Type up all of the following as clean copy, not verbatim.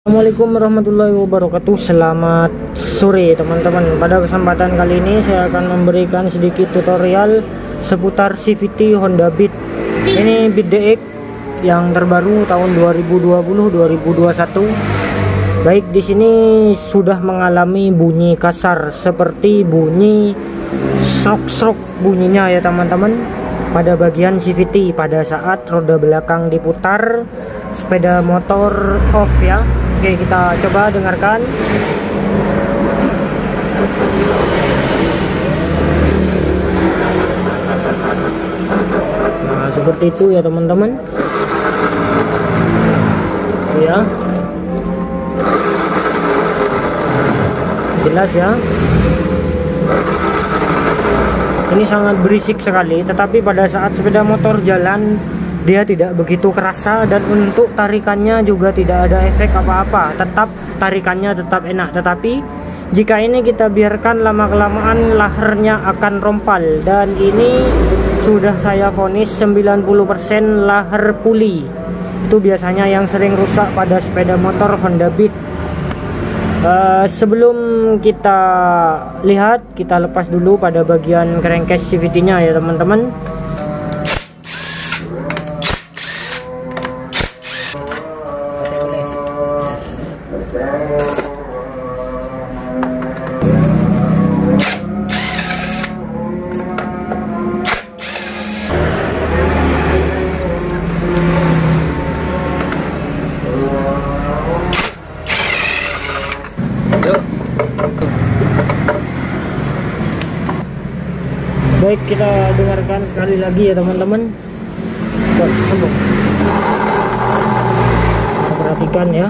Assalamualaikum warahmatullahi wabarakatuh. Selamat sore teman-teman. Pada kesempatan kali ini saya akan memberikan sedikit tutorial seputar CVT Honda Beat. Ini Beat DX yang terbaru tahun 2020-2021. Baik, di sini sudah mengalami bunyi kasar seperti bunyi srok-srok bunyinya ya teman-teman. Pada bagian CVT pada saat roda belakang diputar, sepeda motor off ya. Oke, kita coba dengarkan. Nah, seperti itu ya teman-teman. Ya, jelas ya. Ini sangat berisik sekali, tetapi pada saat sepeda motor jalan dia tidak begitu kerasa, dan untuk tarikannya juga tidak ada efek apa-apa. Tetap tarikannya tetap enak, tetapi jika ini kita biarkan lama-kelamaan lahernya akan rompal, dan ini sudah saya vonis 90% laher puli. Itu biasanya yang sering rusak pada sepeda motor Honda Beat. Sebelum kita lihat, kita lepas dulu pada bagian crankcase CVT-nya ya teman-teman. Baik, kita dengarkan sekali lagi ya teman-teman. Perhatikan ya.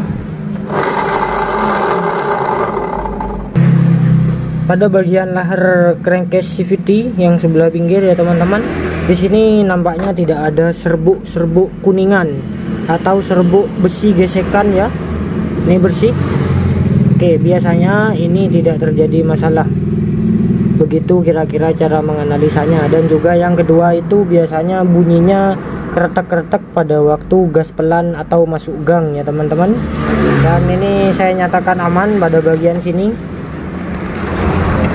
Pada bagian laher crankcase CVT yang sebelah pinggir ya teman-teman, di sini nampaknya tidak ada serbuk-serbuk kuningan atau serbuk besi gesekan ya. Ini bersih. Oke, biasanya ini tidak terjadi masalah. Begitu kira-kira cara menganalisanya. Dan juga yang kedua itu biasanya bunyinya kretek-kretek pada waktu gas pelan atau masuk gang ya teman-teman. Dan ini saya nyatakan aman pada bagian sini.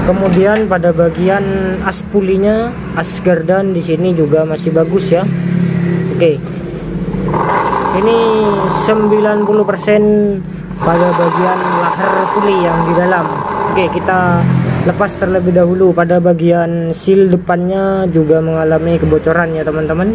Kemudian pada bagian as pulinya, as gardan di sini juga masih bagus ya. Oke, ini 90% pada bagian laher puli yang di dalam. Oke, kita lepas terlebih dahulu. Pada bagian seal depannya juga mengalami kebocoran ya teman-teman.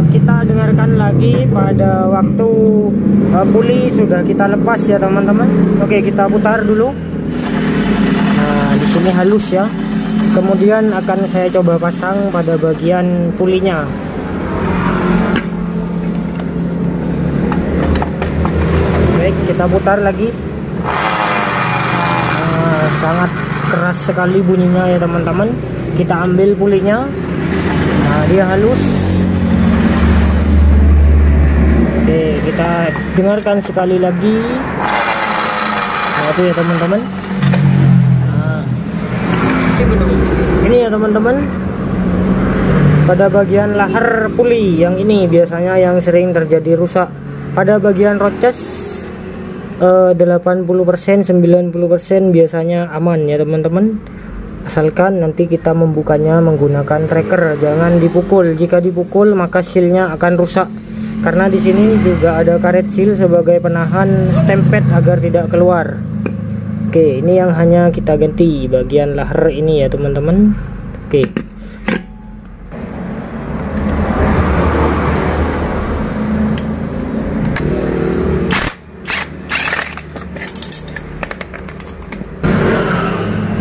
Kita dengarkan lagi pada waktu puli sudah kita lepas ya teman-teman. Oke, kita putar dulu. Nah, di sini halus ya. Kemudian akan saya coba pasang pada bagian pulinya. Baik, kita putar lagi. Nah, sangat keras sekali bunyinya ya teman-teman. Kita ambil pulinya. Nah, dia halus. Oke, kita dengarkan sekali lagi. Nah, itu ya teman-teman. Ini ya teman-teman, pada bagian laher puli yang ini biasanya yang sering terjadi rusak. Pada bagian roces 80% 90% biasanya aman ya teman-teman, asalkan nanti kita membukanya menggunakan tracker. Jangan dipukul. Jika dipukul maka sealnya akan rusak, karena di sini juga ada karet seal sebagai penahan stemped agar tidak keluar. Oke, ini yang hanya kita ganti bagian laher ini ya teman-teman. Oke.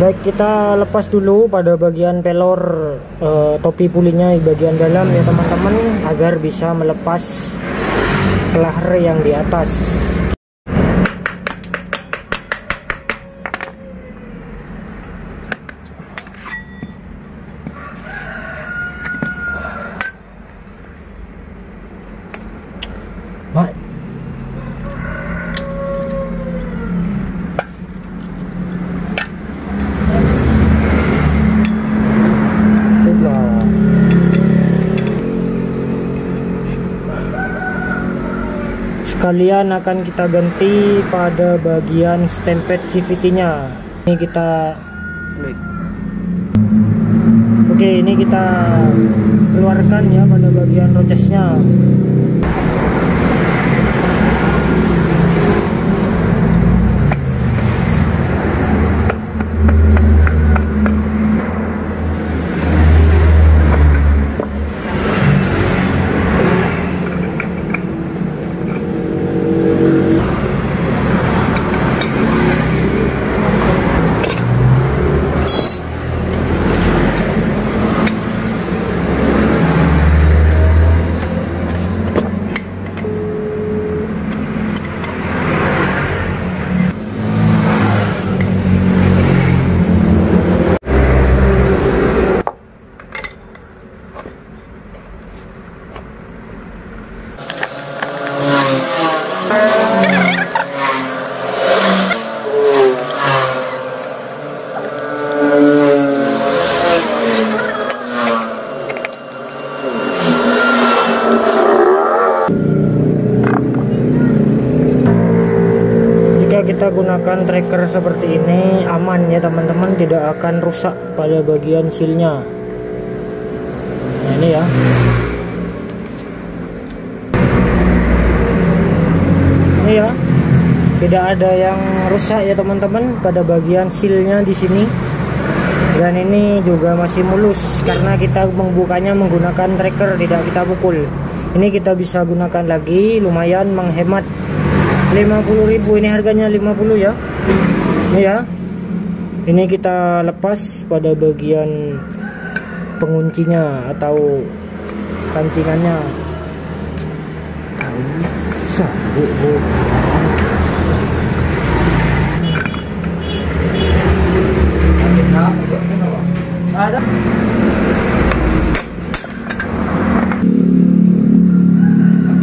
Baik, kita lepas dulu pada bagian pelor topi pulinya di bagian dalam ya teman-teman, agar bisa melepas laher yang di atas. sekalian akan kita ganti pada bagian stampede CVT nya. Ini kita klik. Oke, ini kita keluarkan ya pada bagian rotesnya. Kita gunakan tracker seperti ini aman ya teman-teman, tidak akan rusak pada bagian sealnya. Nah ini ya, ini ya, tidak ada yang rusak ya teman-teman pada bagian sealnya di sini. Dan ini juga masih mulus karena kita membukanya menggunakan tracker, tidak kita pukul. Ini kita bisa gunakan lagi, lumayan menghemat 50.000. Ini harganya 50 ya. Ini ya. Ini kita lepas pada bagian penguncinya atau kancingannya. Ada.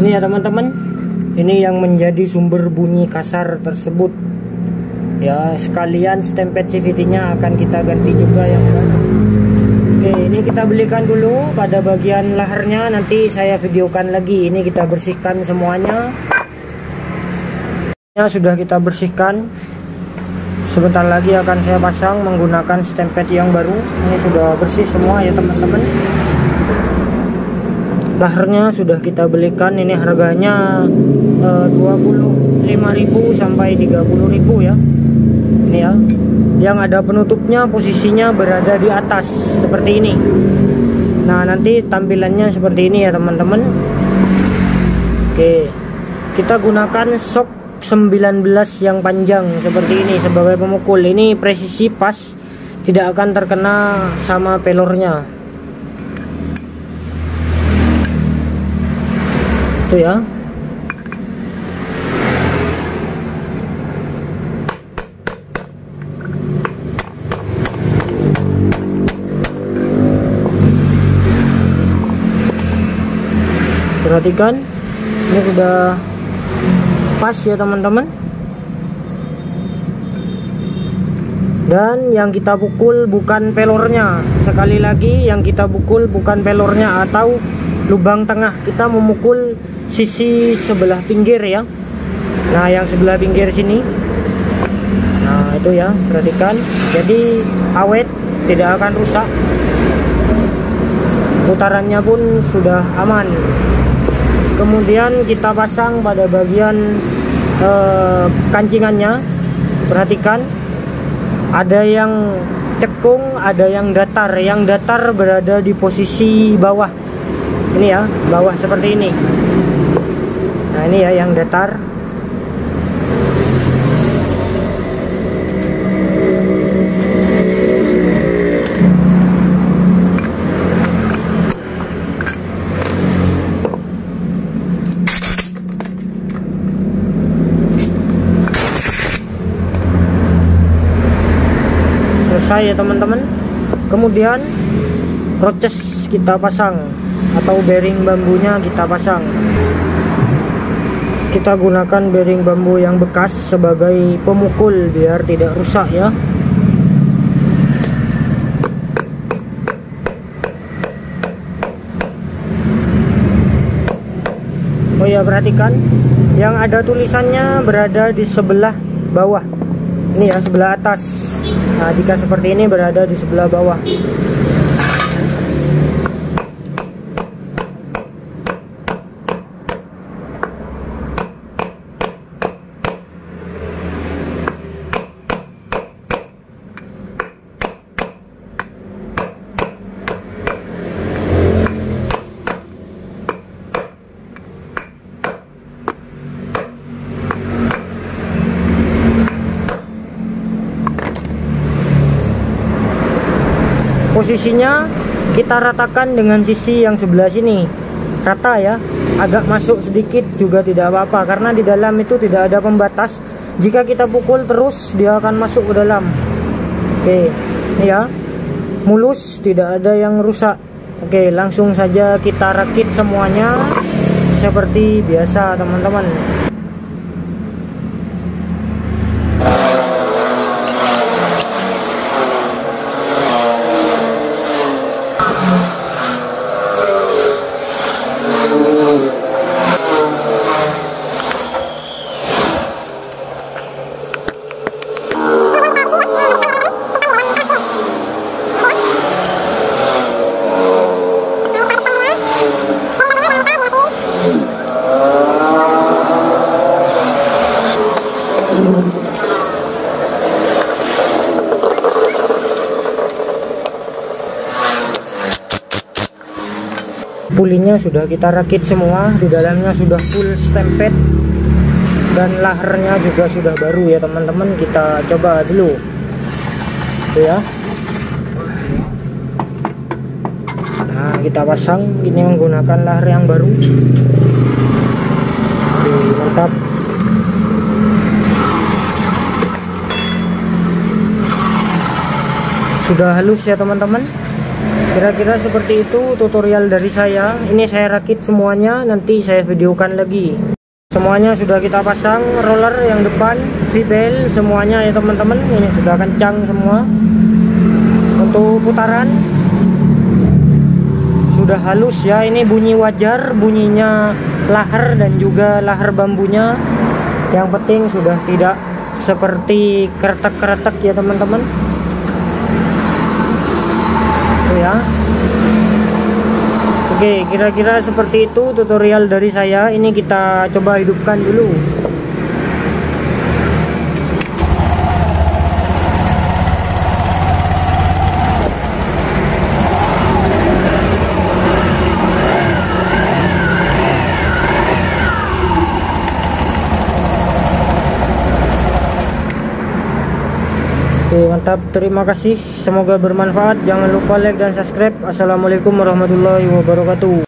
Ini ya teman-teman. Ini yang menjadi sumber bunyi kasar tersebut ya, sekalian stampede CVT-nya akan kita ganti juga yang baru. Oke, ini kita belikan dulu pada bagian laharnya, nanti saya videokan lagi. Ini kita bersihkan semuanya ya, sudah kita bersihkan. Sebentar lagi akan saya pasang menggunakan stampede yang baru. Ini sudah bersih semua ya teman-teman. Laharnya sudah kita belikan, ini harganya 25.000 sampai 30.000 ya. Ini ya, yang ada penutupnya posisinya berada di atas seperti ini. Nah nanti tampilannya seperti ini ya teman-teman. Oke, kita gunakan shock 19 yang panjang seperti ini sebagai pemukul. Ini presisi pas, tidak akan terkena sama pelornya. Itu ya. Perhatikan, ini sudah pas ya teman-teman. Dan yang kita pukul bukan pelornya. Sekali lagi, yang kita pukul bukan pelornya atau lubang tengah. Kita memukul sisi sebelah pinggir ya. Nah yang sebelah pinggir sini. Nah itu ya, perhatikan. Jadi awet, tidak akan rusak. Putarannya pun sudah aman. Kemudian kita pasang pada bagian kancingannya. Perhatikan, ada yang cekung, ada yang datar. Yang datar berada di posisi bawah. Ini ya, bawah seperti ini. Nah ini ya yang datar. Selesai ya teman-teman. Kemudian roces kita pasang atau bearing bambunya kita pasang. Kita gunakan bearing bambu yang bekas sebagai pemukul biar tidak rusak ya. Oh ya, perhatikan Yang ada tulisannya berada di sebelah bawah. Ini ya, sebelah atas. Nah, jika seperti ini berada di sebelah bawah. Posisinya kita ratakan dengan sisi yang sebelah sini, rata ya, agak masuk sedikit juga tidak apa-apa, karena di dalam itu tidak ada pembatas. Jika kita pukul terus dia akan masuk ke dalam. Oke, ini ya, mulus, tidak ada yang rusak. Oke, langsung saja kita rakit semuanya seperti biasa teman-teman. Pulinya sudah kita rakit semua, di dalamnya sudah full stemped dan lahernya juga sudah baru ya teman-teman. Kita coba dulu ya. Nah, kita pasang ini menggunakan laher yang baru. Oke, mantap. Sudah halus ya teman-teman. Kira-kira seperti itu tutorial dari saya. Ini saya rakit semuanya, nanti saya videokan lagi. Semuanya sudah kita pasang, roller yang depan, V-bel semuanya ya teman-teman. Ini sudah kencang semua. Untuk putaran sudah halus ya. Ini bunyi wajar, bunyinya laher dan juga laher bambunya. Yang penting sudah tidak seperti kretek-kretek ya teman-teman. Ya. Oke, kira-kira seperti itu tutorial dari saya. Ini kita coba hidupkan dulu. Oke, mantap, terima kasih, semoga bermanfaat. Jangan lupa like dan subscribe. Assalamualaikum warahmatullahi wabarakatuh.